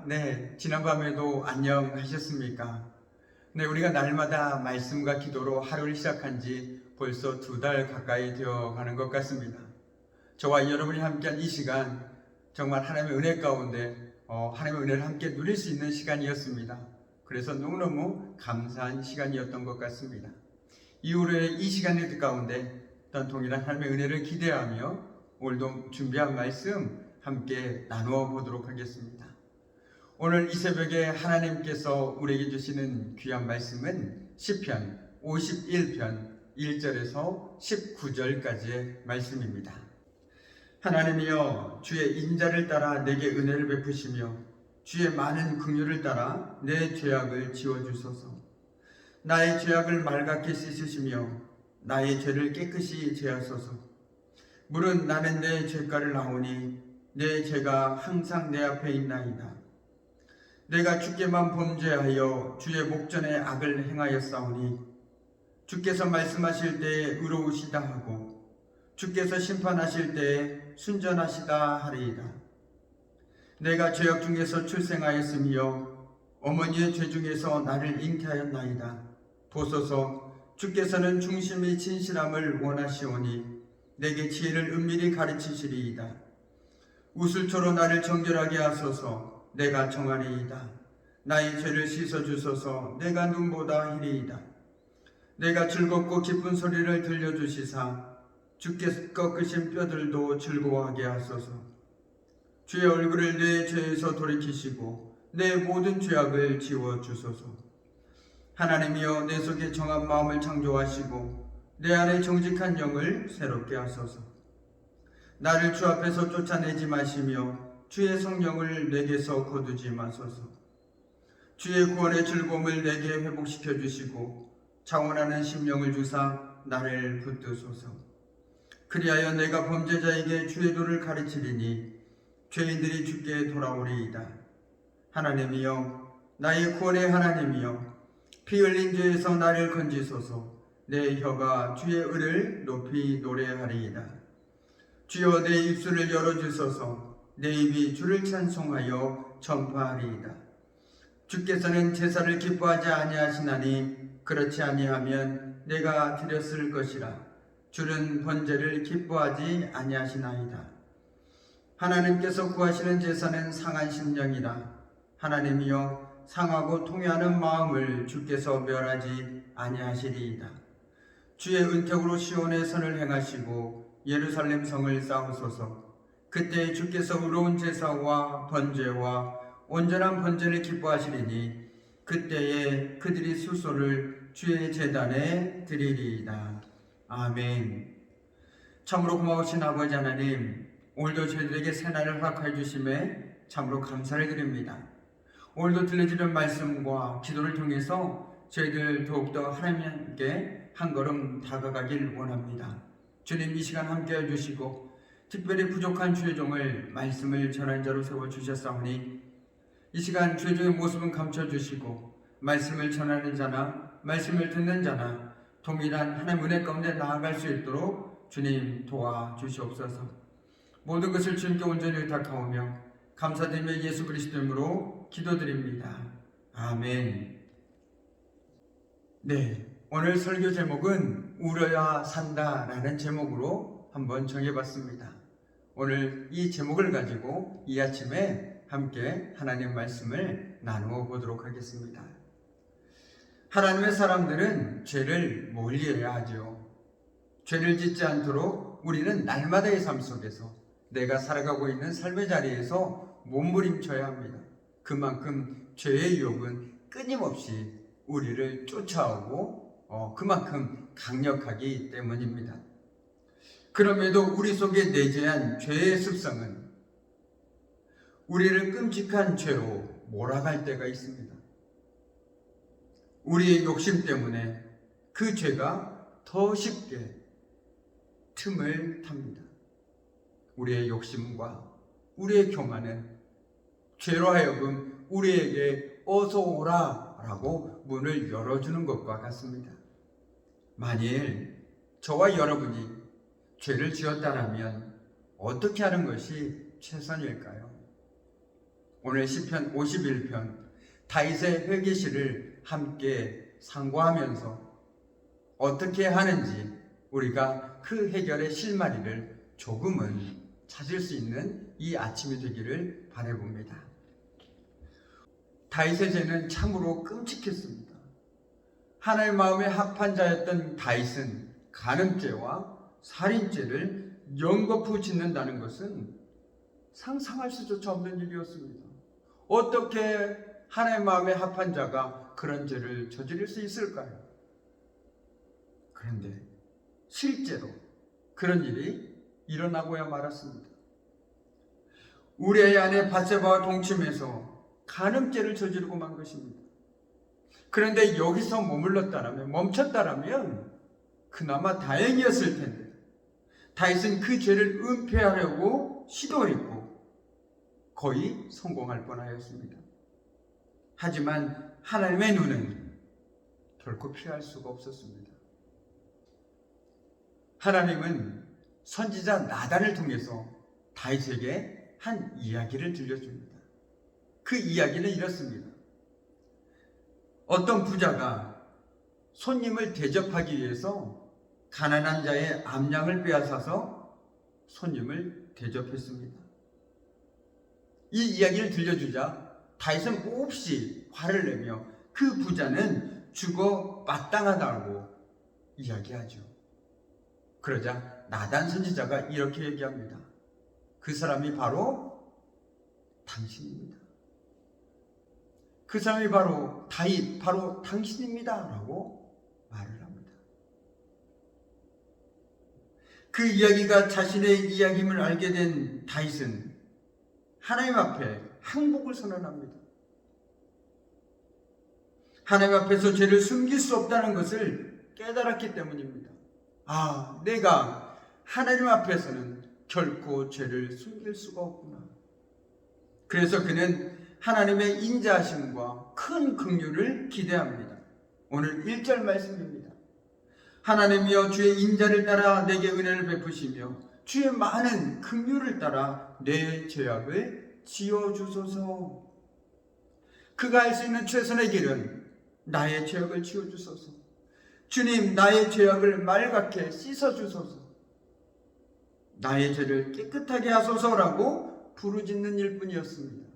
네, 지난밤에도 안녕하셨습니까? 네, 우리가 날마다 말씀과 기도로 하루를 시작한 지 벌써 2달 가까이 되어 가는 것 같습니다. 저와 여러분이 함께한 이 시간, 정말 하나님의 은혜 가운데 하나님의 은혜를 함께 누릴 수 있는 시간이었습니다. 그래서 너무너무 감사한 시간이었던 것 같습니다. 이후에 이 시간 가운데 또한 동일한 하나님의 은혜를 기대하며 오늘도 준비한 말씀 함께 나누어 보도록 하겠습니다. 오늘 이 새벽에 하나님께서 우리에게 주시는 귀한 말씀은 시편 51편 1절에서 19절까지의 말씀입니다. 하나님이여, 주의 인자를 따라 내게 은혜를 베푸시며 주의 많은 긍휼을 따라 내 죄악을 지워주소서. 나의 죄악을 맑게 씻으시며 나의 죄를 깨끗이 제하소서. 물은 나는 내 죄가를 아오니 내 죄가 항상 내 앞에 있나이다. 내가 주께만 범죄하여 주의 목전에 악을 행하였사오니 주께서 말씀하실 때에 의로우시다 하고 주께서 심판하실 때에 순전하시다 하리이다. 내가 죄악 중에서 출생하였으며 어머니의 죄 중에서 나를 잉태하였나이다. 보소서, 주께서는 중심이 진실함을 원하시오니 내게 지혜를 은밀히 가르치시리이다. 우슬초로 나를 정결하게 하소서. 내가 정하리이다. 나의 죄를 씻어주소서. 내가 눈보다 희리이다. 내가 즐겁고 기쁜 소리를 들려주시사 주께서 꺾으신 뼈들도 즐거워하게 하소서. 주의 얼굴을 내 죄에서 돌이키시고 내 모든 죄악을 지워주소서. 하나님이여, 내 속에 정한 마음을 창조하시고 내 안에 정직한 영을 새롭게 하소서. 나를 주 앞에서 쫓아내지 마시며 주의 성령을 내게서 거두지 마소서. 주의 구원의 즐거움을 내게 회복시켜 주시고 자원하는 심령을 주사 나를 붙드소서. 그리하여 내가 범죄자에게 주의 도를 가르치리니 죄인들이 주께 돌아오리이다. 하나님이여, 나의 구원의 하나님이여, 피 흘린 죄에서 나를 건지소서. 내 혀가 주의 의를 높이 노래하리이다. 주여, 내 입술을 열어주소서. 내 입이 주를 찬송하여 전파하리이다. 주께서는 제사를 기뻐하지 아니하시나니 그렇지 아니하면 내가 드렸을 것이라. 주는 번제를 기뻐하지 아니하시나이다. 하나님께서 구하시는 제사는 상한 심령이라. 하나님이여, 상하고 통회하는 마음을 주께서 멸하지 아니하시리이다. 주의 은택으로 시온의 선을 행하시고 예루살렘 성을 쌓으소서. 그때 주께서 의로운 제사와 번제와 온전한 번제를 기뻐하시리니 그때에 그들이 수소를 주의 제단에 드리리이다. 아멘. 참으로 고마우신 아버지 하나님, 오늘도 저희들에게 새날을 허락하여 주심에 참으로 감사를 드립니다. 오늘도 들려주는 말씀과 기도를 통해서 저희들 더욱더 하나님께 한 걸음 다가가길 원합니다. 주님, 이 시간 함께해 주시고 특별히 부족한 주의 종을 말씀을 전한 자로 세워주셨사오니 이 시간 주의 종의 모습은 감춰주시고 말씀을 전하는 자나 말씀을 듣는 자나 동일한 하나님 은혜 가운데 나아갈 수 있도록 주님 도와주시옵소서. 모든 것을 주님께 온전히 의탁하오며 감사드리며 예수 그리스도 이름으로 기도드립니다. 아멘. 네, 오늘 설교 제목은 울어야 산다라는 제목으로 한번 정해봤습니다. 오늘 이 제목을 가지고 이 아침에 함께 하나님 말씀을 나누어 보도록 하겠습니다. 하나님의 사람들은 죄를 멀리해야 하죠. 죄를 짓지 않도록 우리는 날마다의 삶 속에서 내가 살아가고 있는 삶의 자리에서 몸부림쳐야 합니다. 그만큼 죄의 유혹은 끊임없이 우리를 쫓아오고 그만큼 강력하기 때문입니다. 그럼에도 우리 속에 내재한 죄의 습성은 우리를 끔찍한 죄로 몰아갈 때가 있습니다. 우리의 욕심 때문에 그 죄가 더 쉽게 틈을 탑니다. 우리의 욕심과 우리의 교만은 죄로 하여금 우리에게 어서 오라 라고 문을 열어주는 것과 같습니다. 만일 저와 여러분이 죄를 지었다라면 어떻게 하는 것이 최선일까요? 오늘 시편 51편 다윗의 회개시를 함께 상고하면서 어떻게 하는지 우리가 그 해결의 실마리를 조금은 찾을 수 있는 이 아침이 되기를 바라봅니다. 다윗의 죄는 참으로 끔찍했습니다. 하나님의 마음에 합한 자였던 다윗은 간음죄와 살인죄를 연거푸 짓는다는 것은 상상할 수조차 없는 일이었습니다. 어떻게 하나님의 마음에 합한 자가 그런 죄를 저지를 수 있을까요? 그런데 실제로 그런 일이 일어나고야 말았습니다. 우리의 아내 밧세바와 동침해서 간음죄를 저지르고 만 것입니다. 그런데 여기서 멈췄다라면 그나마 다행이었을 텐데 다윗은 그 죄를 은폐하려고 시도했고 거의 성공할 뻔하였습니다. 하지만 하나님의 눈은 결코 피할 수가 없었습니다. 하나님은 선지자 나단을 통해서 다윗에게 한 이야기를 들려줍니다. 그 이야기는 이렇습니다. 어떤 부자가 손님을 대접하기 위해서 가난한 자의 암양을 빼앗아서 손님을 대접했습니다. 이 이야기를 들려주자 다윗은 몹시 화를 내며 그 부자는 죽어 마땅하다고 이야기하죠. 그러자 나단 선지자가 이렇게 얘기합니다. 그 사람이 바로 당신입니다. 그 사람이 바로 다윗, 바로 당신입니다 라고 말을 합니다. 그 이야기가 자신의 이야기임을 알게 된 다윗은 하나님 앞에 항복을 선언합니다. 하나님 앞에서 죄를 숨길 수 없다는 것을 깨달았기 때문입니다. 내가 하나님 앞에서는 결코 죄를 숨길 수가 없구나. 그래서 그는 하나님의 인자하심과 큰 긍휼을 기대합니다. 오늘 1절 말씀입니다. 하나님이여 주의 인자를 따라 내게 은혜를 베푸시며 주의 많은 긍휼을 따라 내 죄악을 지어주소서. 그가 할 수 있는 최선의 길은 나의 죄악을 지어주소서. 주님, 나의 죄악을 맑게 씻어주소서. 나의 죄를 깨끗하게 하소서라고 부르짖는 일뿐이었습니다.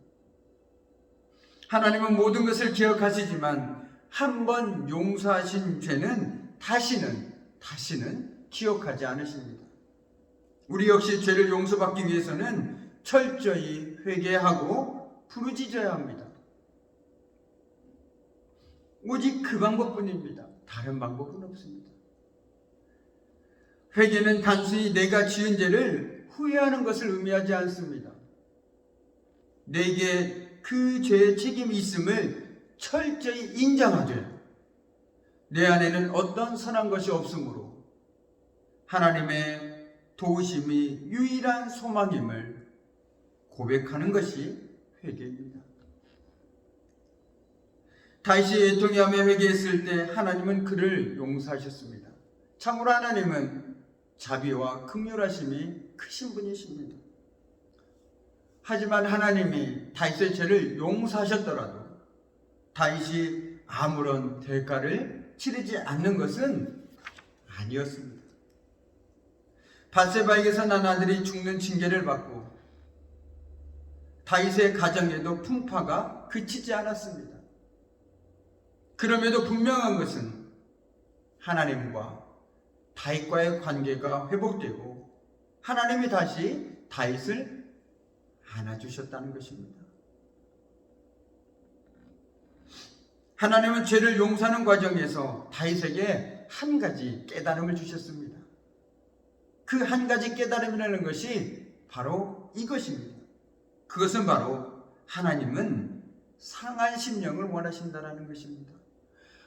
하나님은 모든 것을 기억하시지만 한 번 용서하신 죄는 다시는 기억하지 않으십니다. 우리 역시 죄를 용서받기 위해서는 철저히 회개하고 부르짖어야 합니다. 오직 그 방법뿐입니다. 다른 방법은 없습니다. 회개는 단순히 내가 지은 죄를 후회하는 것을 의미하지 않습니다. 내게 그 죄의 책임이 있음을 철저히 인정하되 내 안에는 어떤 선한 것이 없으므로 하나님의 도우심이 유일한 소망임을 고백하는 것이 회개입니다. 다윗이 애통해하며 회개했을 때 하나님은 그를 용서하셨습니다. 참으로 하나님은 자비와 긍휼하심이 크신 분이십니다. 하지만 하나님이 다윗의 죄를 용서하셨더라도 다윗이 아무런 대가를 치르지 않는 것은 아니었습니다. 밧세바에게서 난 아들이 죽는 징계를 받고 다윗의 가정에도 풍파가 그치지 않았습니다. 그럼에도 분명한 것은 하나님과 다윗과의 관계가 회복되고 하나님이 다시 다윗을 안아주셨다는 것입니다. 하나님은 죄를 용서하는 과정에서 다윗에게 한 가지 깨달음을 주셨습니다. 그 한 가지 깨달음이라는 것이 바로 이것입니다. 그것은 바로 하나님은 상한 심령을 원하신다는 것입니다.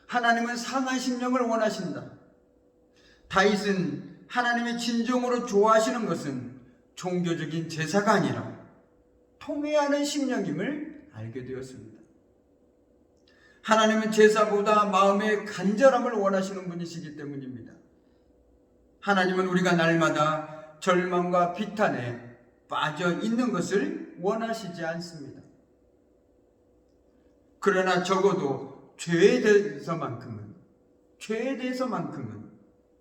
하나님은 상한 심령을 원하신다. 다윗은 하나님이 진정으로 좋아하시는 것은 종교적인 제사가 아니라 통회하는 심령임을 알게 되었습니다. 하나님은 제사보다 마음의 간절함을 원하시는 분이시기 때문입니다. 하나님은 우리가 날마다 절망과 비탄에 빠져 있는 것을 원하시지 않습니다. 그러나 적어도 죄에 대해서만큼은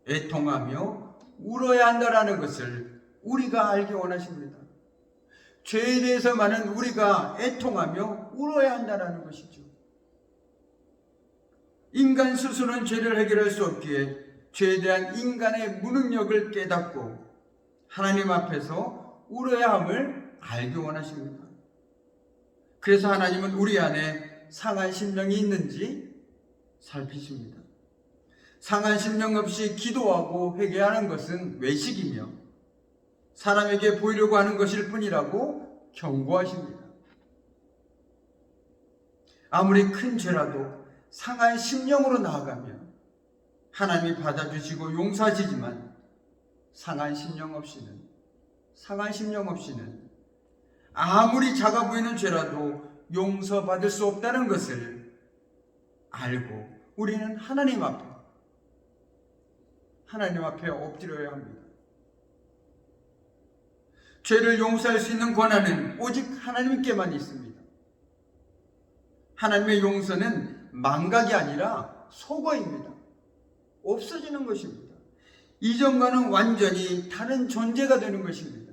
애통하며 울어야 한다라는 것을 우리가 알기 원하십니다. 죄에 대해서만은 우리가 애통하며 울어야 한다라는 것이죠. 인간 스스로는 죄를 해결할 수 없기에 죄에 대한 인간의 무능력을 깨닫고 하나님 앞에서 울어야 함을 알기 원하십니다. 그래서 하나님은 우리 안에 상한 심령이 있는지 살피십니다. 상한 심령 없이 기도하고 회개하는 것은 외식이며 사람에게 보이려고 하는 것일 뿐이라고 경고하십니다. 아무리 큰 죄라도 상한 심령으로 나아가면 하나님이 받아주시고 용서하시지만 상한 심령 없이는 아무리 작아 보이는 죄라도 용서받을 수 없다는 것을 알고 우리는 하나님 앞에 엎드려야 합니다. 죄를 용서할 수 있는 권한은 오직 하나님께만 있습니다. 하나님의 용서는 망각이 아니라 소거입니다. 없어지는 것입니다. 이전과는 완전히 다른 존재가 되는 것입니다.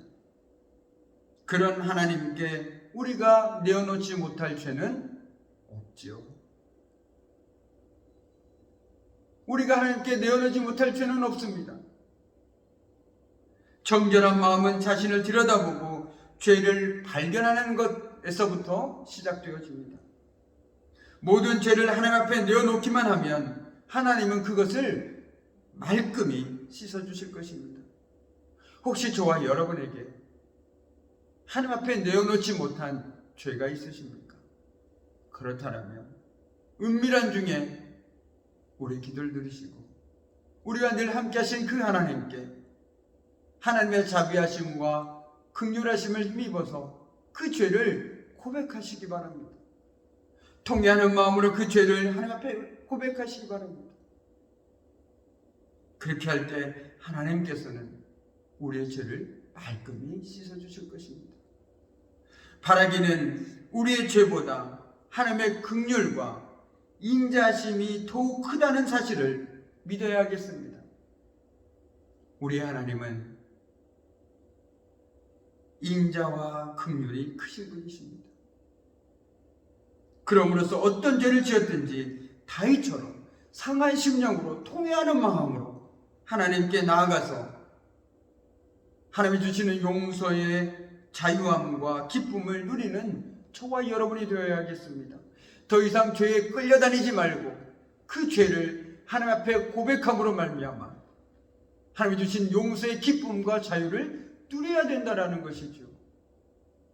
그런 하나님께 우리가 내어놓지 못할 죄는 없지요. 우리가 하나님께 내어놓지 못할 죄는 없습니다. 정결한 마음은 자신을 들여다보고 죄를 발견하는 것에서부터 시작되어집니다. 모든 죄를 하나님 앞에 내어놓기만 하면 하나님은 그것을 말끔히 씻어주실 것입니다. 혹시 저와 여러분에게 하나님 앞에 내어놓지 못한 죄가 있으십니까? 그렇다면 은밀한 중에 우리 기도를 들으시고 우리와 늘 함께 하신 그 하나님께 하나님의 자비하심과 긍휼하심을 힘입어서 그 죄를 고백하시기 바랍니다. 통회하는 마음으로 그 죄를 하나님 앞에 고백하시기 바랍니다. 그렇게 할 때 하나님께서는 우리의 죄를 말끔히 씻어주실 것입니다. 바라기는 우리의 죄보다 하나님의 긍휼과 인자하심이 더욱 크다는 사실을 믿어야 하겠습니다. 우리 하나님은 인자와 긍휼이 크신 분이십니다. 그러므로서 어떤 죄를 지었든지 다윗처럼 상한 심령으로 통회하는 마음으로 하나님께 나아가서 하나님이 주시는 용서의 자유함과 기쁨을 누리는 저와 여러분이 되어야겠습니다. 더 이상 죄에 끌려다니지 말고 그 죄를 하나님 앞에 고백함으로 말미암아 하나님이 주신 용서의 기쁨과 자유를 누려야 된다라는 것이죠.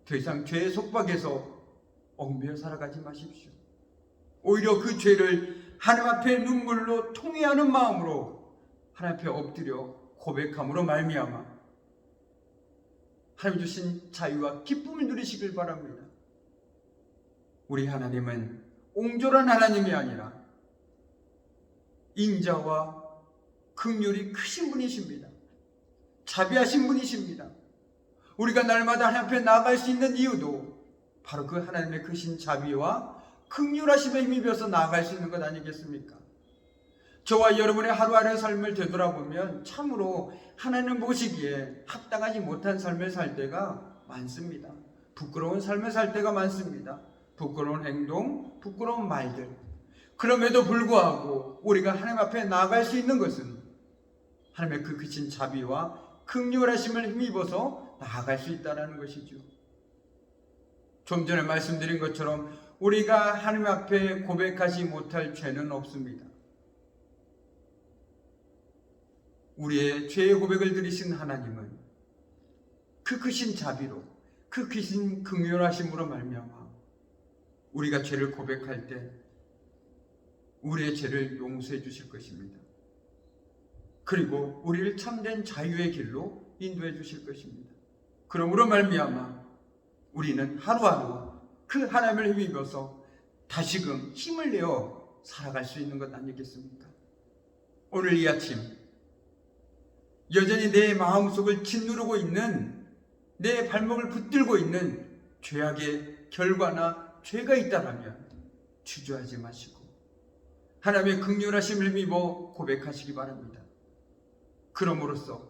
더 이상 죄의 속박에서 얽매여 살아가지 마십시오. 오히려 그 죄를 하나님 앞에 눈물로 통회하는 마음으로 하나님 앞에 엎드려 고백함으로 말미암아 하나님 주신 자유와 기쁨을 누리시길 바랍니다. 우리 하나님은 옹졸한 하나님이 아니라 인자와 긍휼이 크신 분이십니다. 자비하신 분이십니다. 우리가 날마다 하나님 앞에 나아갈 수 있는 이유도 바로 그 하나님의 크신 자비와 긍휼하심에 힘입어서 나아갈 수 있는 것 아니겠습니까? 저와 여러분의 하루하루의 삶을 되돌아보면 참으로 하나님 보시기에 합당하지 못한 삶을 살 때가 많습니다. 부끄러운 삶을 살 때가 많습니다. 부끄러운 행동, 부끄러운 말들. 그럼에도 불구하고 우리가 하나님 앞에 나아갈 수 있는 것은 하나님의 그 크신 자비와 긍휼하심을 힘입어서 나아갈 수 있다는 것이죠. 좀 전에 말씀드린 것처럼 우리가 하나님 앞에 고백하지 못할 죄는 없습니다. 우리의 죄의 고백을 들으신 하나님은 그 크신 자비로, 그 크신 긍휼하심으로 말미암아 우리가 죄를 고백할 때 우리의 죄를 용서해 주실 것입니다. 그리고 우리를 참된 자유의 길로 인도해 주실 것입니다. 그러므로 말미암아 우리는 하루하루 그 하나님을 힘입어서 다시금 힘을 내어 살아갈 수 있는 것 아니겠습니까? 오늘 이 아침 여전히 내 마음속을 짓누르고 있는, 내 발목을 붙들고 있는 죄악의 결과나 죄가 있다면 주저하지 마시고 하나님의 긍휼하심을 힘입어 고백하시기 바랍니다. 그럼으로써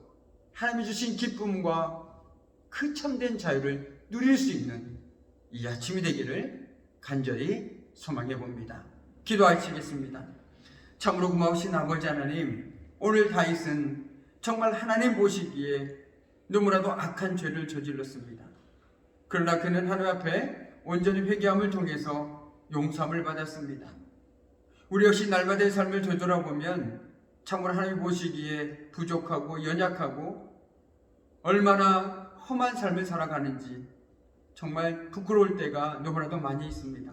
하나님이 주신 기쁨과 그 참된 자유를 누릴 수 있는 이 아침이 되기를 간절히 소망해 봅니다. 기도하시겠습니다. 참으로 고마우신 아버지 하나님, 오늘 다윗은 정말 하나님 보시기에 너무나도 악한 죄를 저질렀습니다. 그러나 그는 하나님 앞에 온전히 회개함을 통해서 용서함을 받았습니다. 우리 역시 날마다의 삶을 되돌아보면 참으로 하나님 보시기에 부족하고 연약하고 얼마나 험한 삶을 살아가는지 정말 부끄러울 때가 너무나도 많이 있습니다.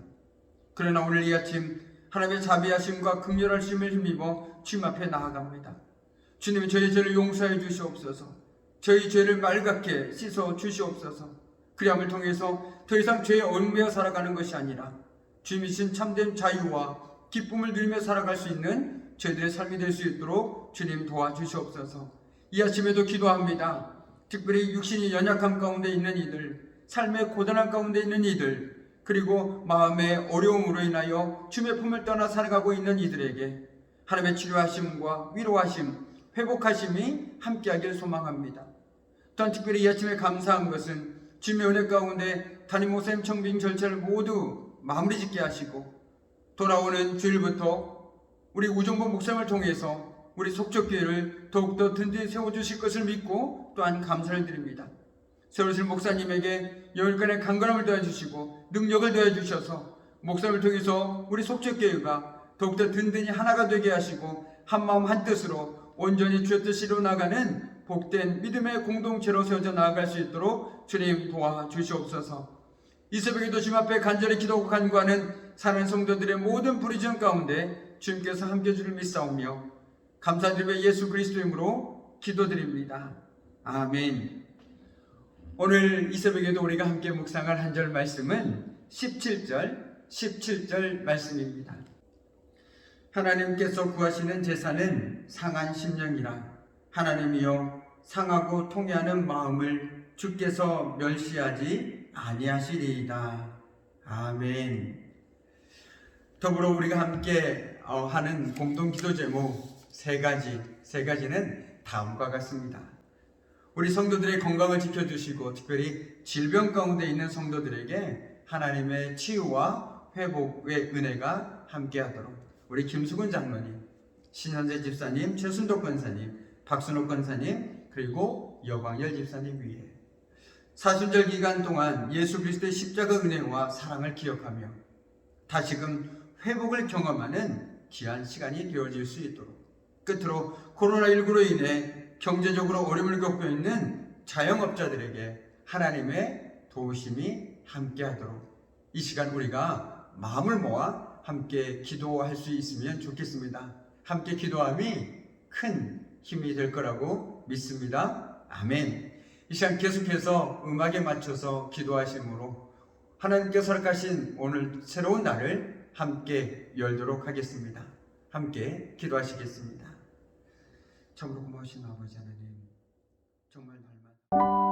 그러나 오늘 이 아침 하나님의 자비하심과 긍휼하심을 힘입어 주님 앞에 나아갑니다. 주님, 저희 죄를 용서해 주시옵소서. 저희 죄를 맑게 씻어 주시옵소서. 그리함을 통해서 더 이상 죄에 얽매여 살아가는 것이 아니라 주님이신 참된 자유와 기쁨을 누리며 살아갈 수 있는 저희들의 삶이 될 수 있도록 주님 도와주시옵소서. 이 아침에도 기도합니다. 특별히 육신이 연약함 가운데 있는 이들, 삶의 고단함 가운데 있는 이들, 그리고 마음의 어려움으로 인하여 주님의 품을 떠나 살아가고 있는 이들에게 하나님의 치료하심과 위로하심, 회복하심이 함께하길 소망합니다. 또한 특별히 이 아침에 감사한 것은 주님의 은혜 가운데 담임 목사님 청빙 절차를 모두 마무리 짓게 하시고 돌아오는 주일부터 우리 우정복 목사님을 통해서 우리 속적교회를 더욱더 든든히 세워주실 것을 믿고 또한 감사를 드립니다. 세우실 목사님에게 열간의 강건함을 더해주시고 능력을 더해주셔서 목사님을 통해서 우리 속적교회가 더욱더 든든히 하나가 되게 하시고 한마음 한뜻으로 온전히 주의 뜻을 이루어 나가는 복된 믿음의 공동체로 세워져 나아갈 수 있도록 주님 도와주시옵소서. 이 새벽에도 주님 앞에 간절히 기도하고 간구하는 사랑하는 성도들의 모든 부르짖음 가운데 주님께서 함께해 주를 믿사오며 감사드리며 예수 그리스도의 이름으로 기도드립니다. 아멘. 오늘 이 새벽에도 우리가 함께 묵상할 한 절 말씀은 17절 말씀입니다. 하나님께서 구하시는 제사는 상한 심령이라. 하나님이여 상하고 통회하는 마음을 주께서 멸시하지 아니하시리이다. 아멘. 더불어 우리가 함께 하는 공동 기도 제목 세 가지는 다음과 같습니다. 우리 성도들의 건강을 지켜주시고 특별히 질병 가운데 있는 성도들에게 하나님의 치유와 회복의 은혜가 함께하도록 우리 김수근 장로님, 신현재 집사님, 최순덕 권사님, 박순옥 권사님, 그리고 여광열 집사님 위에 사순절 기간 동안 예수 그리스도의 십자가 은혜와 사랑을 기억하며 다시금 회복을 경험하는 귀한 시간이 되어질 수 있도록, 끝으로 코로나19로 인해 경제적으로 어려움을 겪고 있는 자영업자들에게 하나님의 도우심이 함께하도록 이 시간 우리가 마음을 모아 함께 기도할 수 있으면 좋겠습니다. 함께 기도함이 큰 힘이 될 거라고 믿습니다. 아멘. 이 시간 계속해서 음악에 맞춰서 기도하심으로 하나님께서 허락하신 오늘 새로운 날을 함께 열도록 하겠습니다. 함께 기도하시겠습니다. 참으로 고마우신 아버지 하나님, 정말 날마다